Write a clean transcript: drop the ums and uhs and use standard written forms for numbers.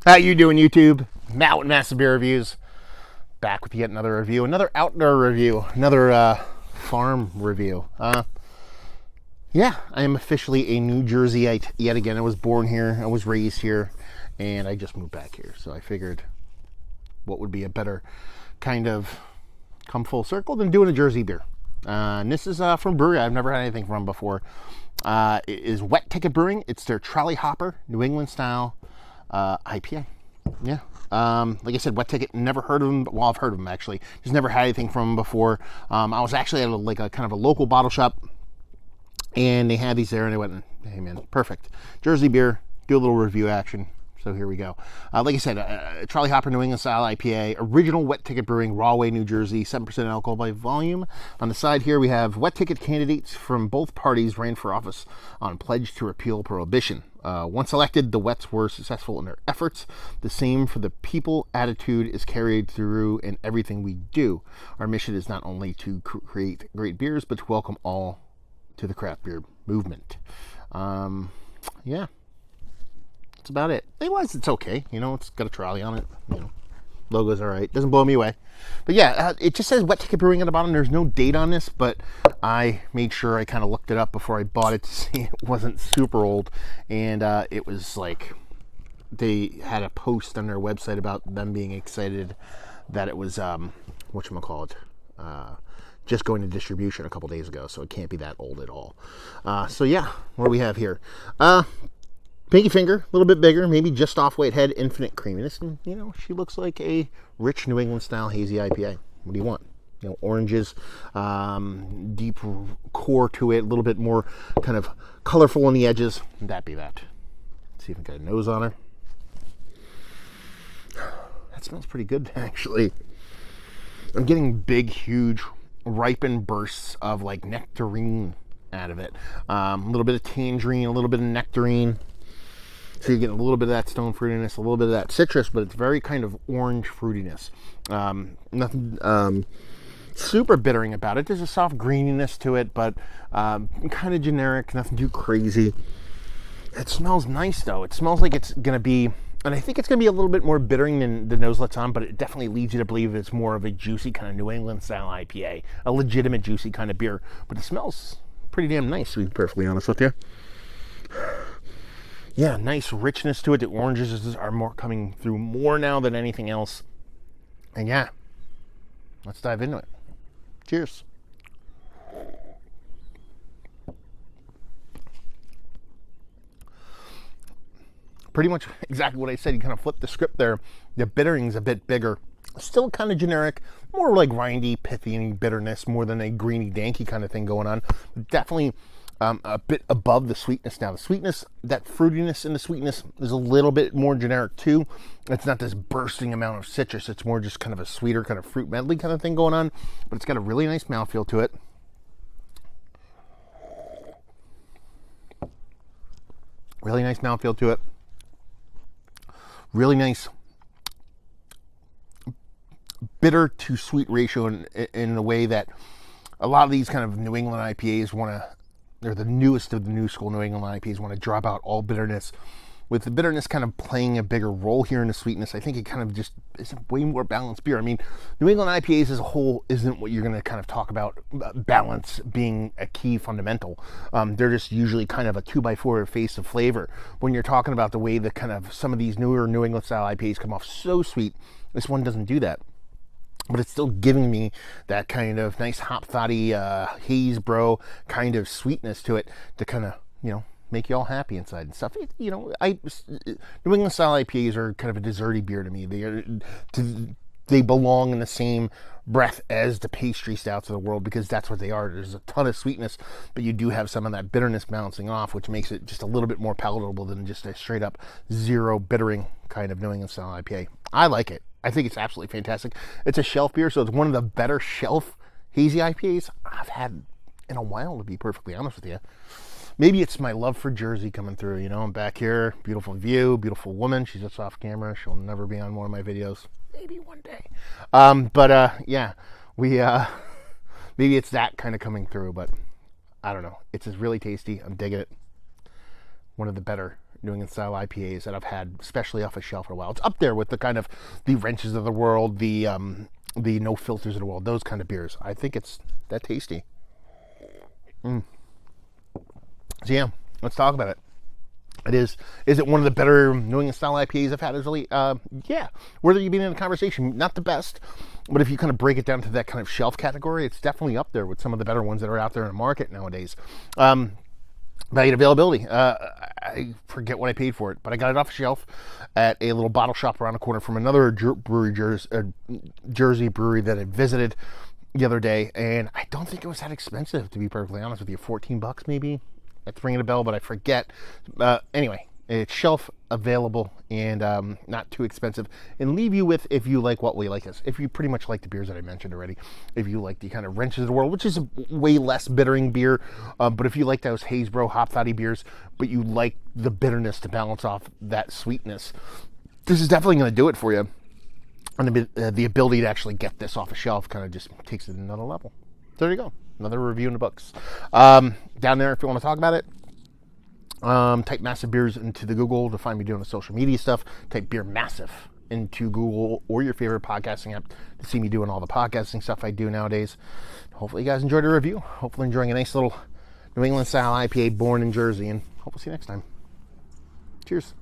How you doing, YouTube? Matt with Massive Beer Reviews. Back with yet another review, another outdoor review, another farm review. Yeah, I am officially a New Jerseyite yet again. I was born here, I was raised here, and I just moved back here. So I figured what would be a better kind of come full circle than doing a Jersey beer. And this is from Brewing. I've never had anything from before. It is Wet Ticket Brewing. It's their Trolley Hopper, New England style IPA. Yeah. Like I said, Wet Ticket, never heard of them. Well, I've heard of them actually. Just never had anything from them before. I was actually at a kind of a local bottle shop, and they had these there, and I went, hey man, perfect. Jersey beer, do a little review action. So here we go. Like I said, Trolley Hopper New England style IPA, original Wet Ticket Brewing, Rahway, New Jersey, 7% alcohol by volume. On the side here, we have Wet Ticket candidates from both parties ran for office on pledge to repeal prohibition. Once elected, the Wets were successful in their efforts. The same for the people attitude is carried through in everything we do. Our mission is not only to create great beers, but to welcome all to the craft beer movement. Yeah. That's about it. Otherwise, it's okay. You know, it's got a trolley on it. You know, logo's all right. Doesn't blow me away. But yeah, it just says Wet Ticket Brewing at the bottom. There's no date on this, but I made sure I kind of looked it up before I bought it to see it wasn't super old. And it was like they had a post on their website about them being excited that it was whatchamacallit, just going to distribution a couple days ago, so it can't be that old at all. So yeah, what do we have here? Pinky finger, a little bit bigger, maybe just off weight head, infinite creaminess. And, you know, she looks like a rich New England style hazy IPA. What do you want? You know, oranges, deep core to it, a little bit more kind of colorful on the edges. That be that. Let's see if I got a nose on her. That smells pretty good, actually. I'm getting big, huge, ripened bursts of like nectarine out of it. A little bit of tangerine, a little bit of nectarine. So you get a little bit of that stone fruitiness, a little bit of that citrus, but it's very kind of orange fruitiness. Nothing super bittering about it. There's a soft greeniness to it, but kind of generic, nothing too crazy. It smells nice, though. It smells like it's going to be, and I think it's going to be a little bit more bittering than the nose lets on, but it definitely leads you to believe it's more of a juicy kind of New England style IPA, a legitimate juicy kind of beer. But it smells pretty damn nice, to be perfectly honest with you. Yeah, nice richness to it. The oranges are more coming through more now than anything else. And yeah, let's dive into it. Cheers. Pretty much exactly what I said. You kind of flip the script there. The bittering's a bit bigger. Still kind of generic, more like rindy, pithy bitterness, more than a greeny, danky kind of thing going on. Definitely a bit above the sweetness now. The sweetness, that fruitiness in the sweetness is a little bit more generic too. It's not this bursting amount of citrus. It's more just kind of a sweeter kind of fruit medley kind of thing going on. But it's got a really nice mouthfeel to it. Really nice mouthfeel to it. Really nice bitter to sweet ratio in a way that a lot of these kind of New England IPAs they're the newest of the new school New England IPAs, want to drop out all bitterness. With the bitterness kind of playing a bigger role here in the sweetness, I think it kind of just is a way more balanced beer. I mean, New England IPAs as a whole isn't what you're going to kind of talk about balance being a key fundamental. They're just usually kind of a 2x4 face of flavor. When you're talking about the way that kind of some of these newer New England style IPAs come off so sweet, this one doesn't do that. But it's still giving me that kind of nice hop thotty haze bro kind of sweetness to it to kind of, you know, make you all happy inside and stuff. You know, New England style IPAs are kind of a desserty beer to me. They belong in the same breath as the pastry stouts of the world because that's what they are. There's a ton of sweetness, but you do have some of that bitterness bouncing off, which makes it just a little bit more palatable than just a straight up zero bittering kind of New England style IPA. I like it. I think it's absolutely fantastic. It's a shelf beer, so it's one of the better shelf hazy IPAs I've had in a while, to be perfectly honest with you. Maybe it's my love for Jersey coming through. You know, I'm back here, beautiful view, beautiful woman. She's just off camera. She'll never be on one of my videos. Maybe one day. Yeah, maybe it's that kind of coming through, but I don't know. It's just really tasty. I'm digging it. One of the better New England style IPAs that I've had, especially off a shelf for a while. It's up there with the kind of the Wrenches of the world, the no filters of the world, those kind of beers. I think it's that tasty. So yeah, let's talk about it. Is it one of the better New England style IPAs I've had? Is really, yeah. Whether you've been in a conversation, not the best, but if you kind of break it down to that kind of shelf category, it's definitely up there with some of the better ones that are out there in the market nowadays. Value and availability. I forget what I paid for it, but I got it off the shelf at a little bottle shop around the corner from another Jersey brewery that I visited the other day, and I don't think it was that expensive, to be perfectly honest with you. $14 maybe. That's ringing a bell, but I forget. Anyway, it's shelf available and not too expensive. And leave you with, if you like what we like, if you pretty much like the beers that I mentioned already, if you like the kind of Wrenches of the world, which is a way less bittering beer, but if you like those Haze-Bro hop fatty beers, but you like the bitterness to balance off that sweetness, this is definitely going to do it for you. And the ability to actually get this off a shelf kind of just takes it another level. So there you go. Another review in the books. Down there, if you want to talk about it, type Massive Beers into the Google to find me doing the social media stuff. Type Beer Massive into Google or your favorite podcasting app to see me doing all the podcasting stuff I do nowadays. Hopefully you guys enjoyed the review. Hopefully enjoying a nice little New England style IPA born in Jersey, and hope we'll see you next time. Cheers.